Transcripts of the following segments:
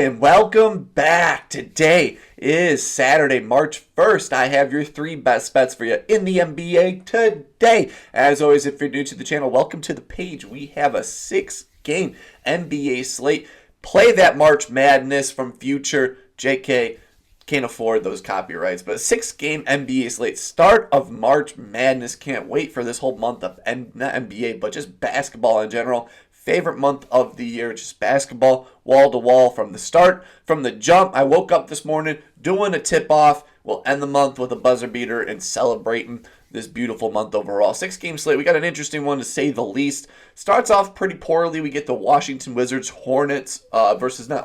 and welcome back. Today is Saturday, March 1st. I have your three best bets for you in the NBA today. As always, if you're new to the channel, welcome to the page. We have a 6-game NBA slate. Play that March Madness from Future. JK, can't afford those copyrights, but 6-game NBA slate. Start of March Madness. Can't wait for this whole month of not NBA, but just basketball in general. Favorite month of the year, just basketball, wall to wall from the start, from the jump. I woke up this morning doing a tip-off. We'll end the month with a buzzer beater and celebrating this beautiful month overall. 6-game slate. We got an interesting one to say the least. Starts off pretty poorly. We get the Washington Wizards versus the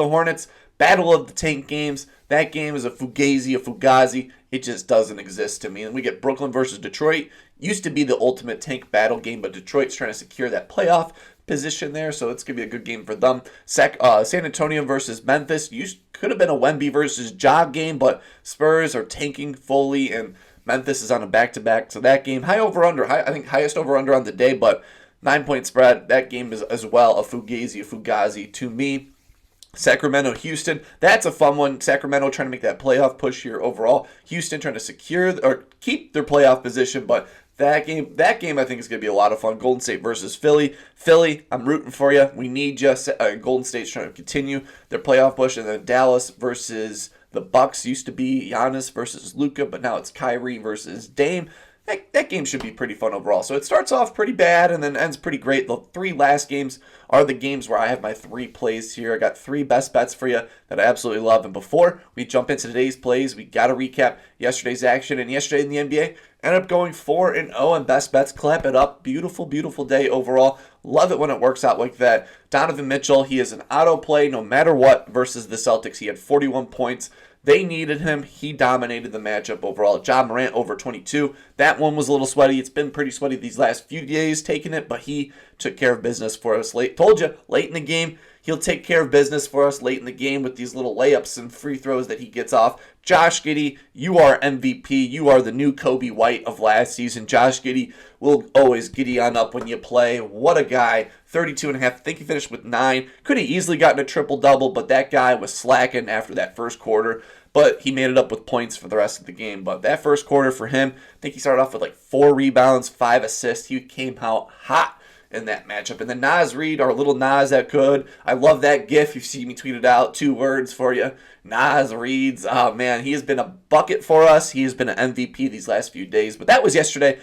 Hornets. Battle of the Tank games. That game is a fugazi. It just doesn't exist to me. And we get Brooklyn versus Detroit. Used to be the ultimate tank battle game, but Detroit's trying to secure that playoff position there, so it's going to be a good game for them. San Antonio versus Memphis. Could have been a Wemby versus Ja game, but Spurs are tanking fully, and Memphis is on a back-to-back. So that game, I think highest over-under on the day, but 9-point spread. That game is as well a fugazi to me. Sacramento, Houston, that's a fun one. Sacramento trying to make that playoff push here overall. Houston trying to secure or keep their playoff position, but that game I think is going to be a lot of fun. Golden State versus Philly. Philly, I'm rooting for you. We need you. Golden State's trying to continue their playoff push, and then Dallas versus the Bucks. Used to be Giannis versus Luka, but now it's Kyrie versus Dame. That game should be pretty fun overall. So it starts off pretty bad and then ends pretty great. The three last games are the games where I have my three plays here. I got three best bets for you that I absolutely love. And before we jump into today's plays, we got to recap yesterday's action. And yesterday in the NBA, ended up going 4-0 in best bets. Clap it up. Beautiful, beautiful day overall. Love it when it works out like that. Donovan Mitchell, he is an auto play no matter what versus the Celtics. He had 41 points. They needed him. He dominated the matchup overall. Ja Morant over 22. That one was a little sweaty. It's been pretty sweaty these last few days taking it, but he took care of business for us late. Told you, late in the game, he'll take care of business for us late in the game with these little layups and free throws that he gets off. Josh Giddey, you are MVP. You are the new Kobe White of last season. Josh Giddey will always giddy on up when you play. What a guy. 32.5. I think he finished with 9. Could have easily gotten a triple-double, but that guy was slacking after that first quarter. But he made it up with points for the rest of the game. But that first quarter for him, I think he started off with like 4 rebounds, 5 assists. He came out hot in that matchup. And then Naz Reid, our little Nas that could. I love that gif. You've seen me tweet it out. 2 words for you. Naz Reid's. Oh, man. He has been a bucket for us. He has been an MVP these last few days. But that was yesterday.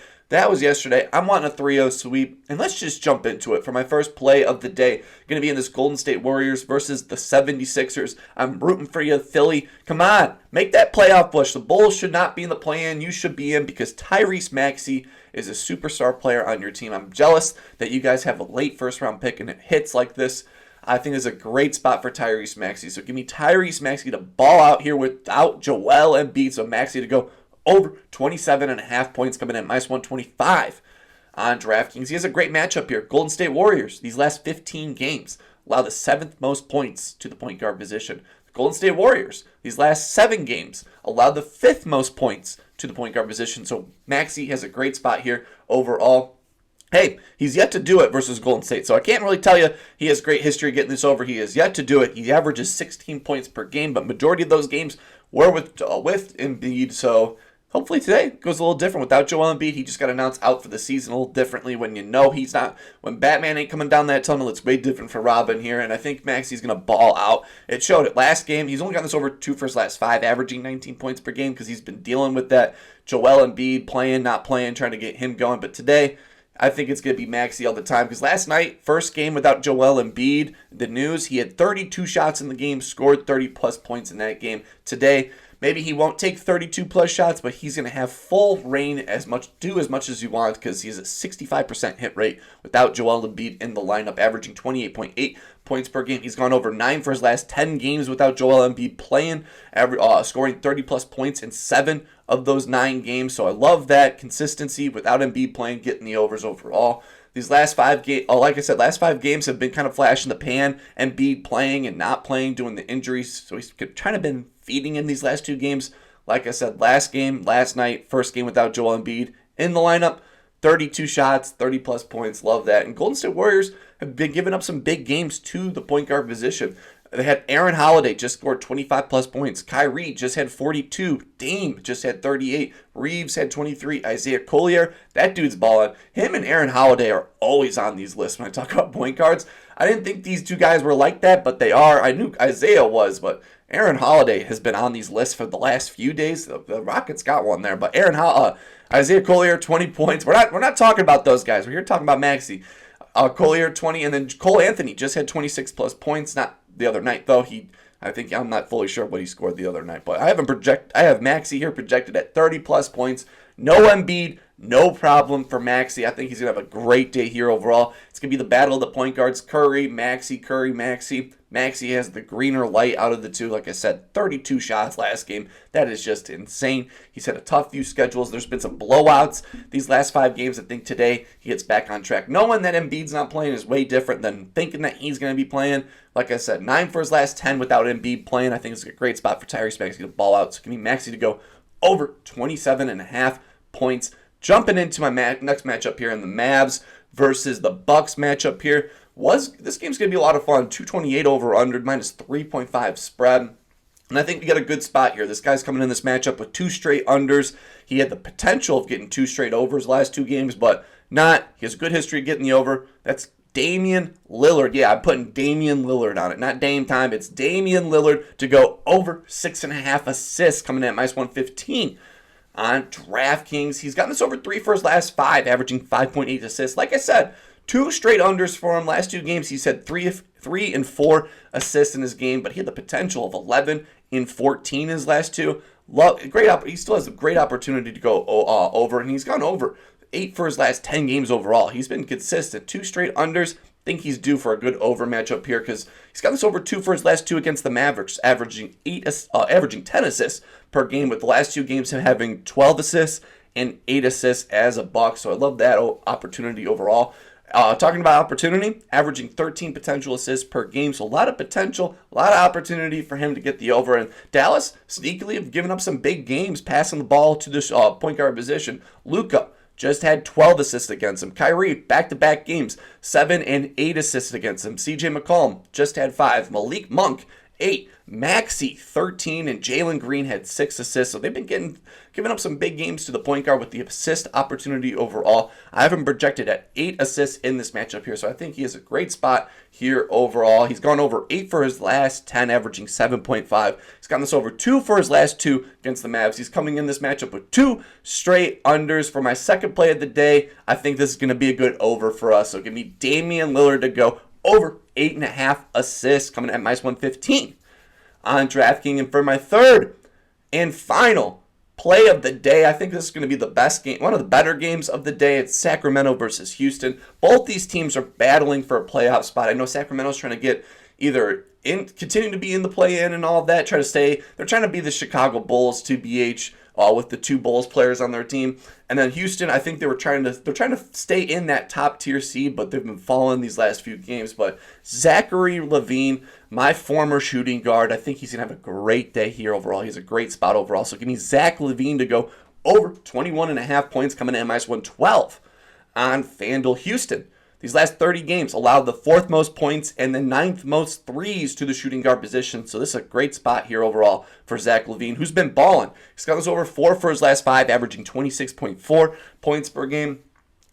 I'm wanting a 3-0 sweep. And let's just jump into it. For my first play of the day, going to be in this Golden State Warriors versus the 76ers. I'm rooting for you, Philly. Come on. Make that playoff push. The Bulls should not be in the play-in. You should be in because Tyrese Maxey is a superstar player on your team. I'm jealous that you guys have a late first-round pick and it hits like this. I think it's a great spot for Tyrese Maxey. So give me Tyrese Maxey to ball out here without Joel Embiid. So Maxey to go over 27.5 points coming in, minus 125 on DraftKings. He has a great matchup here. Golden State Warriors, these last 15 games, allow the 7th most points to the point guard position. The Golden State Warriors, these last 7 games, allow the 5th most points to the point guard position. So Maxey has a great spot here overall. Hey, he's yet to do it versus Golden State, so I can't really tell you he has great history getting this over. He has yet to do it. He averages 16 points per game, but majority of those games were with Embiid, so hopefully today goes a little different. Without Joel Embiid, he just got announced out for the season a little differently when you know he's not. When Batman ain't coming down that tunnel, it's way different for Robin here, and I think Maxey's going to ball out. It showed it last game. He's only gotten this over 2 for his last 5, averaging 19 points per game because he's been dealing with that Joel Embiid playing, not playing, trying to get him going. But today, I think it's going to be Maxey all the time because last night, first game without Joel Embiid, the news, he had 32 shots in the game, scored 30-plus points in that game. Today, maybe he won't take 32-plus shots, but he's going to have full reign do as much as you want because he has a 65% hit rate without Joel Embiid in the lineup, averaging 28.8 points per game. He's gone over 9 for his last 10 games without Joel Embiid playing, scoring 30-plus points in 7 of those 9 games. So I love that consistency without Embiid playing, getting the overs overall. These last 5 games, like I said, last 5 games have been kind of flash in the pan. Embiid playing and not playing, doing the injuries. So he's kind of been feeding in these last 2 games. Like I said, last night, first game without Joel Embiid in the lineup. 32 shots, 30-plus points. Love that. And Golden State Warriors have been giving up some big games to the point guard position. They had Aaron Holiday just scored 25 plus points. Kyrie just had 42. Dame just had 38. Reeves had 23. Isaiah Collier, that dude's balling. Him and Aaron Holiday are always on these lists when I talk about point guards. I didn't think these two guys were like that, but they are. I knew Isaiah was, but Aaron Holiday has been on these lists for the last few days. The Rockets got one there, but Isaiah Collier, 20 points. We're not talking about those guys. We're here talking about Maxey. Collier, 20, and then Cole Anthony just had 26 plus points. Not the other night, though. I'm not fully sure what he scored the other night, but I have Maxey here projected at 30 plus points. No Embiid, no problem for Maxey. I think he's going to have a great day here overall. It's going to be the battle of the point guards. Curry, Maxey. Maxey has the greener light out of the two. Like I said, 32 shots last game. That is just insane. He's had a tough few schedules. There's been some blowouts these last 5 games. I think today he gets back on track. Knowing that Embiid's not playing is way different than thinking that he's going to be playing. Like I said, 9 for his last 10 without Embiid playing. I think it's a great spot for Tyrese Maxey to ball out. So give me Maxey to go over 27.5 points. Jumping into my next matchup here in the Mavs versus the Bucks matchup here. This game's going to be a lot of fun. 228 over under, minus 3.5 spread. And I think we got a good spot here. This guy's coming in this matchup with 2 straight unders. He had the potential of getting 2 straight overs last 2 games, but not. He has a good history of getting the over. That's Damian Lillard. Yeah, I'm putting Damian Lillard on it. Not Dame time. It's Damian Lillard to go over 6.5 assists, coming in at minus 115 on DraftKings. He's gotten this over 3 for his last 5, averaging 5.8 assists. Like I said, 2 straight unders for him. Last 2 games, he's had 3 and 4 assists in his game, but he had the potential of 11 in 14 in his last 2. He still has a great opportunity to go over, and he's gone over 8 for his last 10 games overall. He's been consistent. 2 straight unders. Think he's due for a good over matchup here because he's got this over 2 for his last 2 against the Mavericks, averaging 10 assists per game, with the last 2 games him having 12 assists and 8 assists as a Buck. So I love that opportunity overall. Talking about opportunity, averaging 13 potential assists per game. So a lot of potential, a lot of opportunity for him to get the over. And Dallas sneakily have given up some big games passing the ball to this point guard position. Luka just had 12 assists against him. Kyrie, back-to-back games, 7 and 8 assists against him. CJ McCollum just had 5. Malik Monk, 8. Maxey, 13. And Jalen Green had 6 assists. So they've been giving up some big games to the point guard with the assist opportunity overall. I have him projected at 8 assists in this matchup here. So I think he has a great spot here overall. He's gone over 8 for his last 10, averaging 7.5. He's gotten this over 2 for his last 2 against the Mavs. He's coming in this matchup with 2 straight unders. For my second play of the day, I think this is going to be a good over for us. So give me Damian Lillard to go over 8.5 assists, coming at minus 115 on DraftKings. And for my third and final play of the day, I think this is going to be the best game, one of the better games of the day. It's Sacramento versus Houston. Both these teams are battling for a playoff spot. I know Sacramento's trying to get either continue to be in the play-in and all of that, they're trying to be the Chicago Bulls, TBH, with the 2 Bulls players on their team. And then Houston, I think they're trying to stay in that top tier seed, but they've been falling these last few games. But Zachary LaVine, my former shooting guard, I think he's going to have a great day here overall. He's a great spot overall. So give me Zach LaVine to go over 21.5 points, coming in at minus 112 on FanDuel. Houston, these last 30 games allowed the 4th most points and the 9th most threes to the shooting guard position. So this is a great spot here overall for Zach LaVine, who's been balling. He's got this over 4 for his last 5, averaging 26.4 points per game.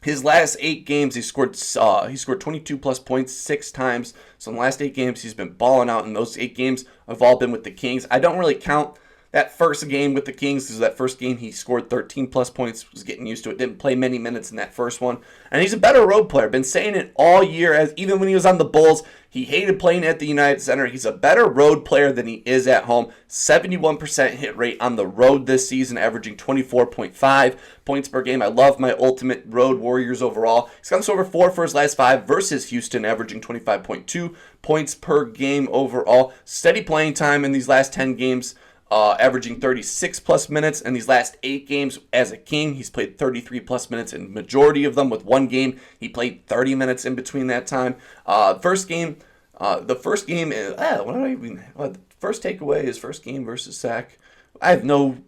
His last 8 games, he scored 22 plus points 6 times. So in the last 8 games, he's been balling out, and those 8 games have all been with the Kings. I don't really count that first game with the Kings, because that first game he scored 13 plus points, was getting used to it, didn't play many minutes in that first one. And he's a better road player. Been saying it all year, as even when he was on the Bulls, he hated playing at the United Center. He's a better road player than he is at home. 71% hit rate on the road this season, averaging 24.5 points per game. I love my ultimate road Warriors overall. He's got this over 4 for his last 5 versus Houston, averaging 25.2 points per game overall. Steady playing time in these last 10 games. Averaging 36 plus minutes in these last 8 games as a King. He's played 33 plus minutes in majority of them, with 1 game he played 30 minutes in between that time. The first takeaway is first game versus Sac. I have no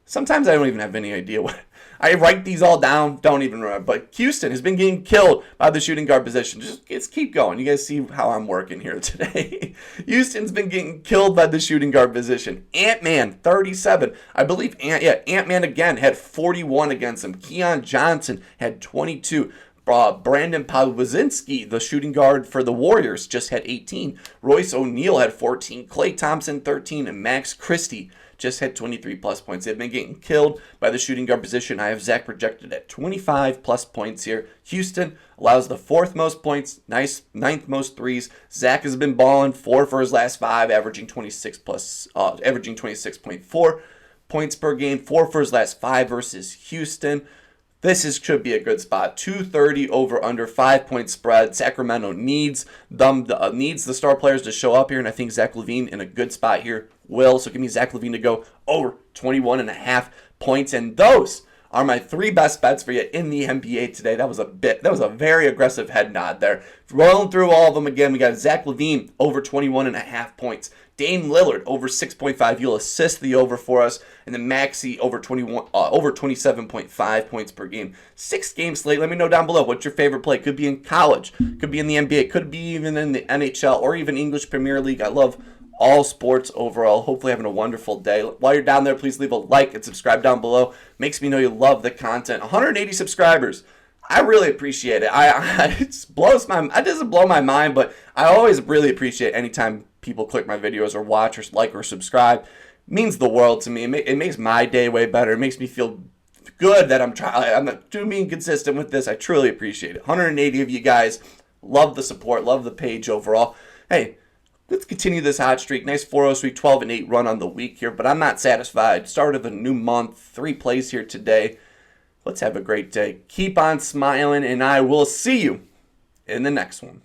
Sometimes I don't even have any idea what. I write these all down, don't even remember. But Houston has been getting killed by the shooting guard position. Just keep going. You guys see how I'm working here today. Houston's been getting killed by the shooting guard position. Ant-Man, 37. I believe Ant-Man again had 41 against him. Keon Johnson had 22. Brandon Pawlowski, the shooting guard for the Warriors, just had 18. Royce O'Neal had 14. Klay Thompson, 13. And Max Christie just had 23 plus points. They've been getting killed by the shooting guard position. I have Zach projected at 25 plus points here. Houston allows the 4th most points, 9th most threes. Zach has been balling 4 for his last 5, averaging 26.4 points per game. 4 for his last 5 versus Houston. Should be a good spot. 230 over under 5-point spread. Sacramento needs the star players to show up here, and I think Zach LaVine in a good spot here will. So give me Zach LaVine to go over 21.5 points, and those are my 3 best bets for you in the NBA today. That was a very aggressive head nod there. Rolling through all of them again, we got Zach LaVine over 21.5 points. Dame Lillard over 6.5. You'll assist the over for us. And then Maxey over 27.5 points per game. 6-game slate. Let me know down below what's your favorite play. Could be in college. Could be in the NBA. Could be even in the NHL or even English Premier League. I love all sports overall. Hopefully having a wonderful day. While you're down there, please leave a like and subscribe down below. Makes me know you love the content. 180 subscribers. I really appreciate it. It doesn't blow my mind, but I always really appreciate anytime people click my videos or watch or like or subscribe. It means the world to me. It makes my day way better. It makes me feel good that I'm being consistent with this. I truly appreciate it. 180 of you guys. Love the support. Love the page overall. Hey, let's continue this hot streak. Nice 4-0 streak, 12-8 run on the week here, but I'm not satisfied. Start of a new month. 3 plays here today. Let's have a great day. Keep on smiling, and I will see you in the next one.